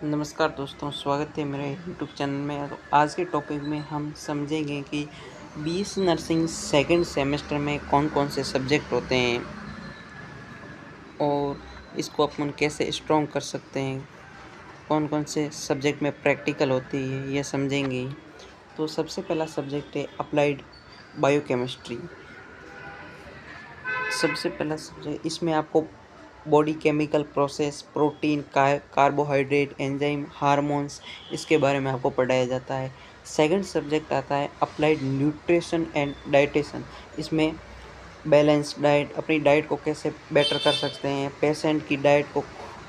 नमस्कार दोस्तों, स्वागत है मेरे यूट्यूब चैनल में। तो आज के टॉपिक में हम समझेंगे कि बीएससी नर्सिंग सेकंड सेमेस्टर में कौन कौन से सब्जेक्ट होते हैं और इसको अपन कैसे स्ट्रॉन्ग कर सकते हैं, कौन कौन से सब्जेक्ट में प्रैक्टिकल होती है, यह समझेंगे। तो सबसे पहला सब्जेक्ट है अप्लाइड बायोकेमिस्ट्री। सबसे पहला सब्जेक्ट, इसमें आपको body chemical process, protein, carbohydrate, enzyme, hormones, इसके बारे में आपको पढ़ाया जाता है। सेकंड सब्जेक्ट आता है अप्लाइड न्यूट्रिशन एंड डाइटेशन। इसमें बैलेंस डाइट, अपनी डाइट को कैसे बेटर कर सकते हैं, पेशेंट की डाइट को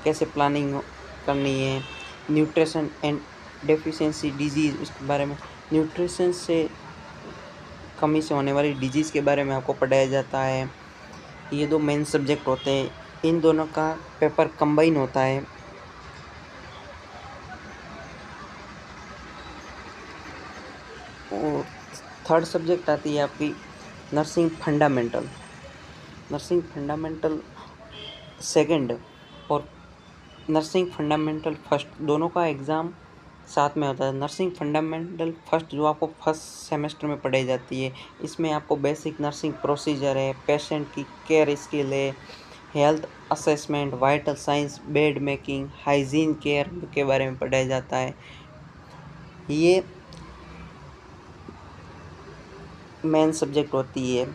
कैसे प्लानिंग करनी है, न्यूट्रिशन एंड डेफिशिएंसी डिजीज़, उसके बारे में, न्यूट्रिशन से कमी से होने वाली डिजीज़ के बारे में आपको पढ़ाया जाता है। ये दो मेन सब्जेक्ट होते हैं, इन दोनों का पेपर कंबाइन होता है। और थर्ड सब्जेक्ट आती है आपकी nursing fundamental. Nursing fundamental second और नर्सिंग फंडामेंटल फर्स्ट, दोनों का एग्ज़ाम साथ में होता है। नर्सिंग फंडामेंटल फर्स्ट जो आपको फर्स्ट सेमेस्टर में पढ़ाई जाती है, इसमें आपको बेसिक नर्सिंग प्रोसीजर है, पेशेंट की केयर स्किल है, health assessment, vital science, bed making, hygiene care के बारे में पढ़ाया जाता है। ये मेन सब्जेक्ट होती है।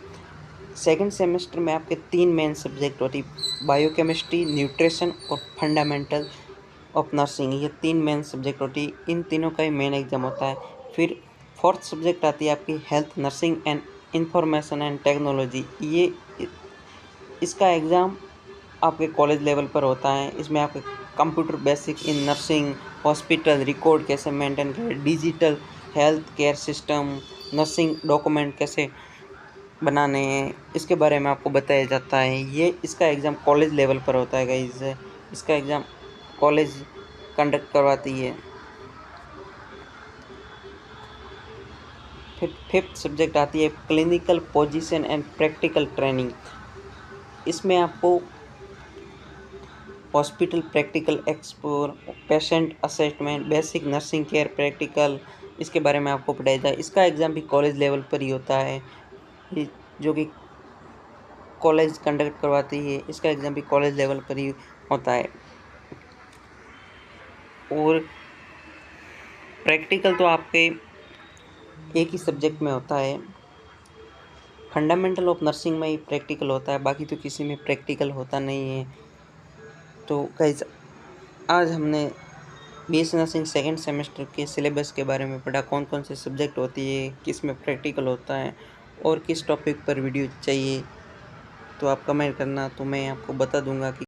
सेकंड सेमेस्टर में आपके 3 मेन सब्जेक्ट होती है, बायोकेमिस्ट्री, न्यूट्रिशन और फंडामेंटल ऑफ नर्सिंग। ये 3 मेन सब्जेक्ट होती है, इन तीनों का ही मेन एग्जाम होता है। फिर फोर्थ सब्जेक्ट आती है आपकी health nursing and information and technology. ये इसका एग्ज़ाम आपके कॉलेज लेवल पर होता है। इसमें आपके computer basic in nursing, hospital record कैसे मेंटेन करें, digital health care system, nursing document कैसे बनाने हैं, इसके बारे में आपको बताया जाता है। ये इसका एग्ज़ाम कॉलेज लेवल पर होता है गाइस। इसका एग्ज़ाम कॉलेज कंडक्ट करवाती है। फिर फिफ्थ सब्जेक्ट आती है clinical position and practical training. इसमें आपको hospital practical explore, patient assessment, basic nursing care practical, इसके बारे में आपको पढ़ाया जाए। इसका एग्ज़ाम भी कॉलेज लेवल पर ही होता है, जो कि कॉलेज कंडक्ट करवाती है। इसका एग्ज़ाम भी कॉलेज लेवल पर ही होता है। और प्रैक्टिकल तो आपके एक ही सब्जेक्ट में होता है, फंडामेंटल ऑफ नर्सिंग में ही प्रैक्टिकल होता है, बाकी तो किसी में प्रैक्टिकल होता नहीं है। तो गाइस, आज हमने बीएससी नर्सिंग सेकंड सेमेस्टर के सिलेबस के बारे में पढ़ा, कौन कौन से सब्जेक्ट होती है, किस में प्रैक्टिकल होता है और किस टॉपिक पर वीडियो चाहिए। तो आप कमेंट करना, तो मैं आपको बता दूंगा कि